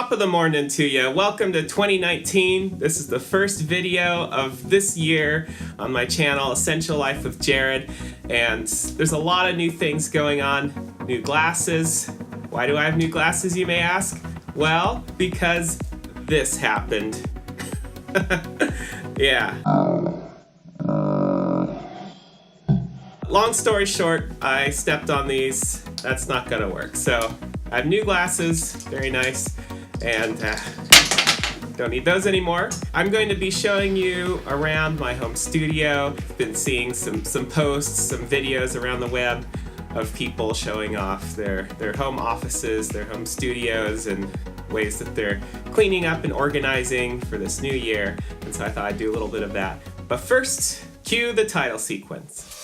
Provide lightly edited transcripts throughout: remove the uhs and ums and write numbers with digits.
Top of the morning to you. Welcome to 2019. This is the first video of this year on my channel, Essential Life with Jared. And there's a lot of new things going on. New glasses. Why do I have new glasses, you may ask? Well, because this happened. Yeah. Long story short, I stepped on these. That's not gonna work. So I have new glasses, very nice, and don't need those anymore. I'm going to be showing you around my home studio. I've been seeing some posts, some videos around the web of people showing off their home offices, their home studios, and ways that they're cleaning up and organizing for this new year. And so I thought I'd do a little bit of that. But first, cue the title sequence.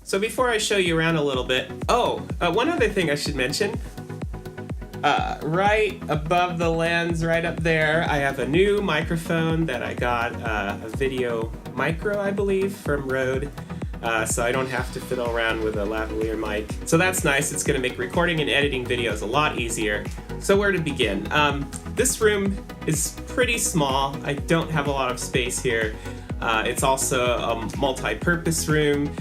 So before I show you around a little bit, one other thing I should mention. Right above the lens, right up there, I have a new microphone that I got, a Video Micro, I believe, from Rode. So I don't have to fiddle around with a lavalier mic. So that's nice. It's going to make recording and editing videos a lot easier. So where to begin? This room is pretty small. I don't have a lot of space here. It's also a multi-purpose room.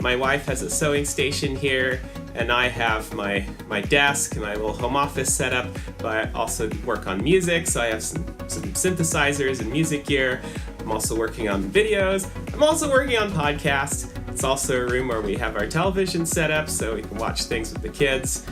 My wife has a sewing station here, and I have my desk, my little home office set up, but I also work on music, so I have some synthesizers and music gear. I'm also working on videos. I'm also working on podcasts. It's also a room where we have our television set up so we can watch things with the kids.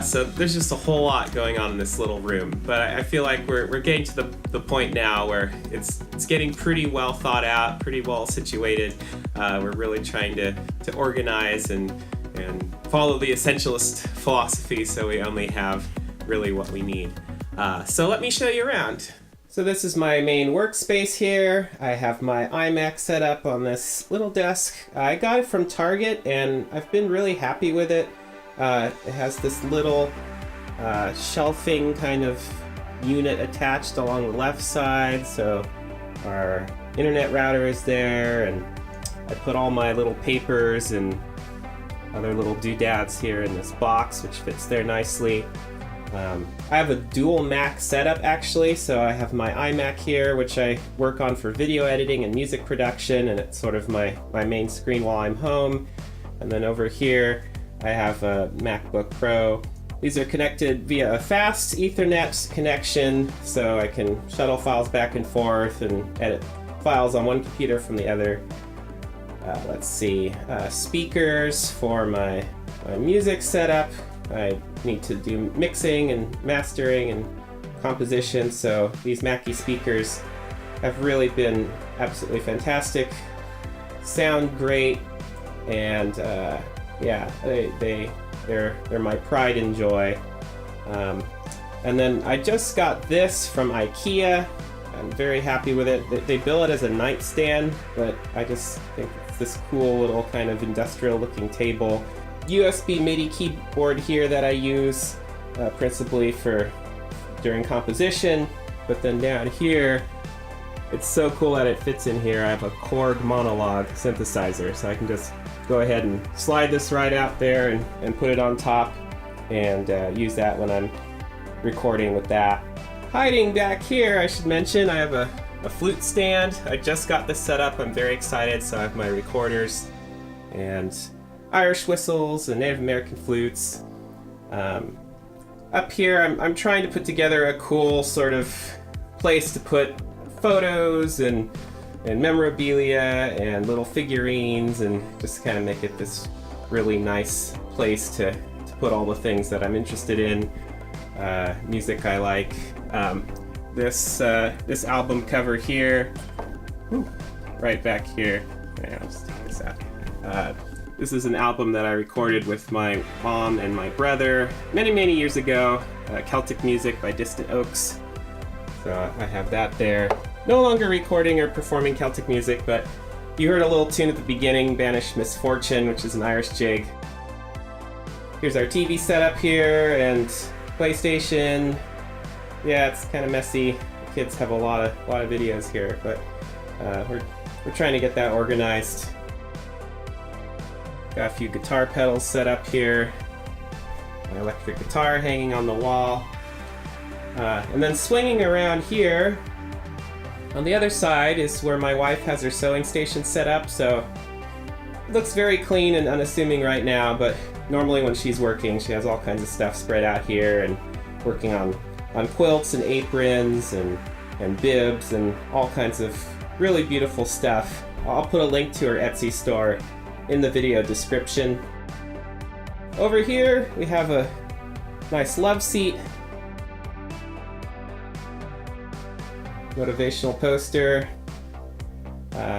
So there's just a whole lot going on in this little room, but I feel like we're getting to the point now where it's getting pretty well thought out, pretty well situated. We're really trying to organize and follow the essentialist philosophy, so we only have really what we need. So let me show you around. So this is my main workspace here. I have my iMac set up on this little desk. I got it from Target, and I've been really happy with it. It has this little shelving kind of unit attached along the left side, so our internet router is there, and I put all my little papers and other little doodads here in this box, which fits there nicely. I have a dual Mac setup actually, so I have my iMac here, which I work on for video editing and music production, and it's sort of my main screen while I'm home. And then over here I have a MacBook Pro. These are connected via a fast Ethernet connection, so I can shuttle files back and forth and edit files on one computer from the other. Let's see, speakers for my music setup. I need to do mixing and mastering and composition, so these Mackie speakers have really been absolutely fantastic. Sound great, and yeah, they're my pride and joy. And then I just got this from IKEA. I'm very happy with it. They bill it as a nightstand, but I just think it's this cool little kind of industrial looking table. USB MIDI keyboard here that I use principally for during composition, but then down here, it's so cool that it fits in here. I have a Korg Monologue synthesizer, so I can just go ahead and slide this right out there and put it on top and use that when I'm recording with that. Hiding back here, I should mention, I have a flute stand. I just got this set up. I'm very excited. So I have my recorders and Irish whistles and Native American flutes. Up here, I'm trying to put together a cool sort of place to put photos and memorabilia and little figurines, and just kind of make it this really nice place to put all the things that I'm interested in, music I like. This album cover here, right back here. Yeah, I'll just take this out. This is an album that I recorded with my mom and my brother many years ago, Celtic Music by Distant Oaks. So I have that there. No longer recording or performing Celtic music, but You heard a little tune at the beginning, Banished Misfortune, which is an Irish jig. Here's our TV setup here, and PlayStation. Yeah, it's kind of messy. The kids have a lot of videos here, but we're trying to get that organized. Got a few guitar pedals set up here. My electric guitar hanging on the wall. And then swinging around here, on the other side is where my wife has her sewing station set up, so it looks very clean and unassuming right now, but normally when she's working, she has all kinds of stuff spread out here and working on quilts and aprons and bibs and all kinds of really beautiful stuff. I'll put a link to her Etsy store in the video description. Over here, we have a nice love seat. Motivational poster.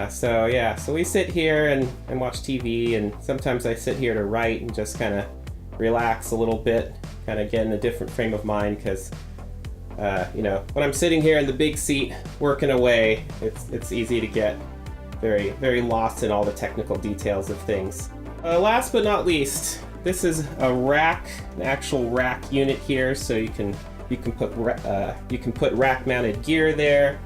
So we sit here and watch TV, and sometimes I sit here to write and just kind of relax a little bit, kind of get in a different frame of mind, because when I'm sitting here in the big seat working away, it's easy to get very, very lost in all the technical details of things. Last but not least, this is a rack, an actual rack unit here, so you can put rack-mounted gear there.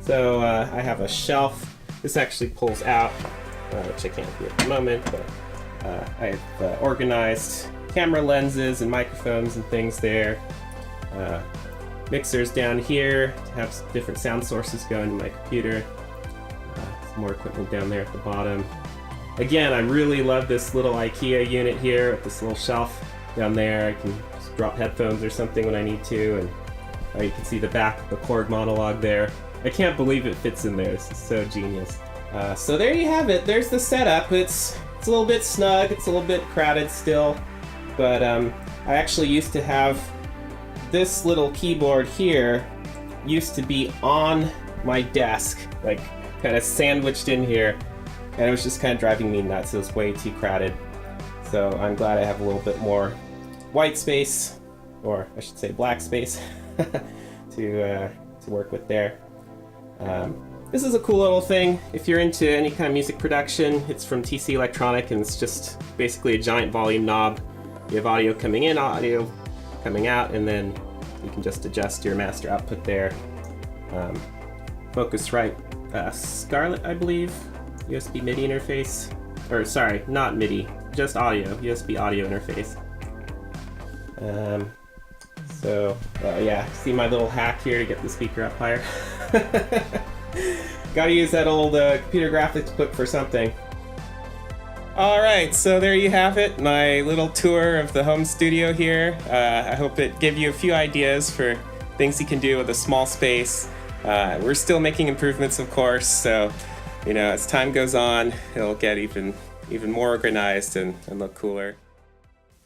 So I have a shelf. This actually pulls out, which I can't do at the moment, but I've organized camera lenses and microphones and things there. Mixers down here to have some different sound sources going to my computer. Some more equipment down there at the bottom. Again, I really love this little IKEA unit here with this little shelf down there. I can just drop headphones or something when I need to, and you can see the back of the Korg monologue there. I can't believe it fits in there. This is so genius. So there you have it. There's the setup. It's a little bit snug. It's a little bit crowded still, but I actually used to have this little keyboard here used to be on my desk, like kind of sandwiched in here, and it was just kind of driving me nuts. It was way too crowded. So I'm glad I have a little bit more white space, or I should say black space, to work with there. This is a cool little thing. If you're into any kind of music production, it's from TC Electronic, and it's just basically a giant volume knob. You have audio coming in, audio coming out, and then you can just adjust your master output there. Focusrite Scarlett, I believe, USB MIDI interface. Or sorry, not MIDI, just audio, USB audio interface. See my little hack here to get the speaker up higher. Gotta use that old computer graphics book for something. Alright, so there you have it, my little tour of the home studio here. I hope it gave you a few ideas for things you can do with a small space. We're still making improvements, of course, so as time goes on, it'll get even more organized and look cooler.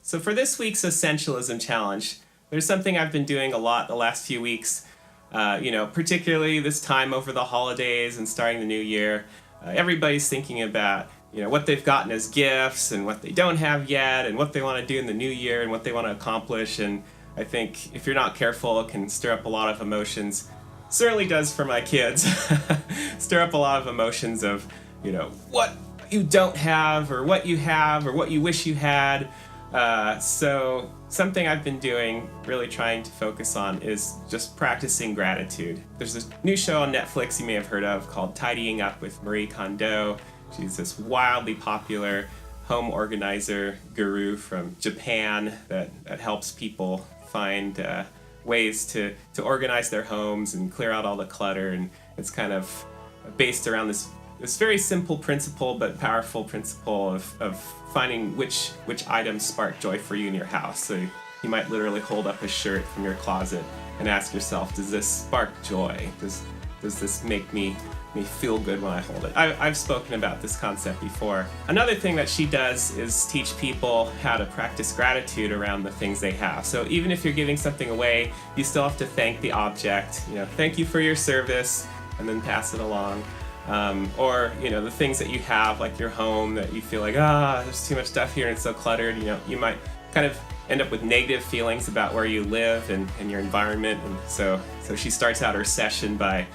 So for this week's Essentialism challenge, there's something I've been doing a lot the last few weeks, particularly this time over the holidays and starting the new year. Everybody's thinking about what they've gotten as gifts and what they don't have yet and what they want to do in the new year and what they want to accomplish. And I think if you're not careful, it can stir up a lot of emotions. Certainly does for my kids. Stir up a lot of emotions of, what you don't have or what you have or what you wish you had. So something I've been doing, really trying to focus on, is just practicing gratitude. There's this new show on Netflix you may have heard of called Tidying Up with Marie Kondo. She's this wildly popular home organizer guru from Japan that helps people find ways to organize their homes and clear out all the clutter. And it's kind of based around this very simple principle but powerful principle of finding which items spark joy for you in your house. So you might literally hold up a shirt from your closet and ask yourself, does this spark joy? Does this make me feel good when I hold it? I've spoken about this concept before. Another thing that she does is teach people how to practice gratitude around the things they have. So even if you're giving something away, you still have to thank the object. Thank you for your service, and then pass it along. Or the things that you have, like your home, that you feel like, there's too much stuff here and it's so cluttered. You might kind of end up with negative feelings about where you live and your environment. And so she starts out her session by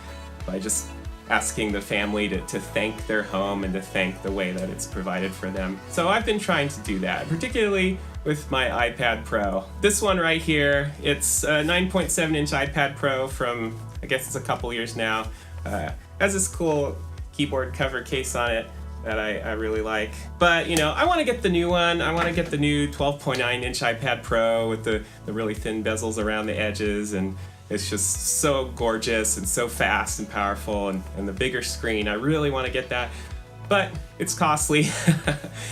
just asking the family to thank their home and to thank the way that it's provided for them. So I've been trying to do that, particularly with my iPad Pro. This one right here, it's a 9.7-inch iPad Pro from, I guess it's a couple years now. Has this cool keyboard cover case on it that I really like. But, you know, I want to get the new one. I want to get the new 12.9-inch iPad Pro with the really thin bezels around the edges, and it's just so gorgeous and so fast and powerful, and the bigger screen. I really want to get that, but it's costly,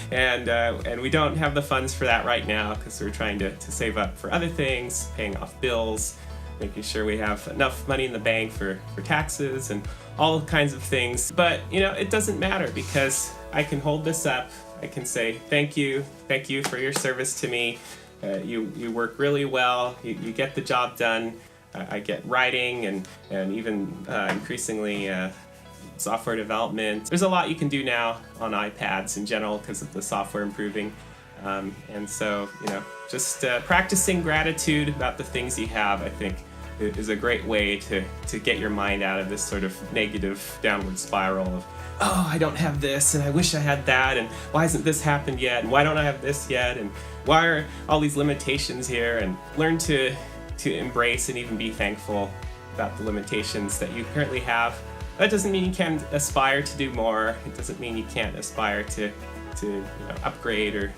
and we don't have the funds for that right now because we're trying to save up for other things, paying off bills, making sure we have enough money in the bank for taxes and all kinds of things. But, you know, it doesn't matter because I can hold this up. I can say, thank you for your service to me. You work really well. You get the job done. I get writing and even increasingly software development. There's a lot you can do now on iPads in general because of the software improving. And so, you know, just practicing gratitude about the things you have, I think, is a great way to get your mind out of this sort of negative downward spiral of, oh, I don't have this, and I wish I had that, and why hasn't this happened yet, and why don't I have this yet, and why are all these limitations here, and learn to embrace and even be thankful about the limitations that you currently have. That doesn't mean you can't aspire to do more. It doesn't mean you can't aspire to upgrade or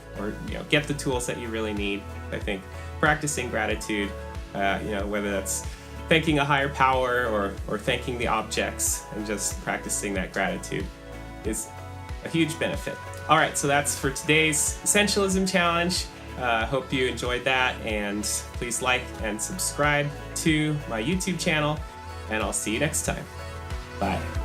get the tools that you really need. I think practicing gratitude, whether that's thanking a higher power or thanking the objects and just practicing that gratitude is a huge benefit. All right, so that's for today's Essentialism Challenge. Hope you enjoyed that, and please like and subscribe to my YouTube channel, and I'll see you next time. Bye.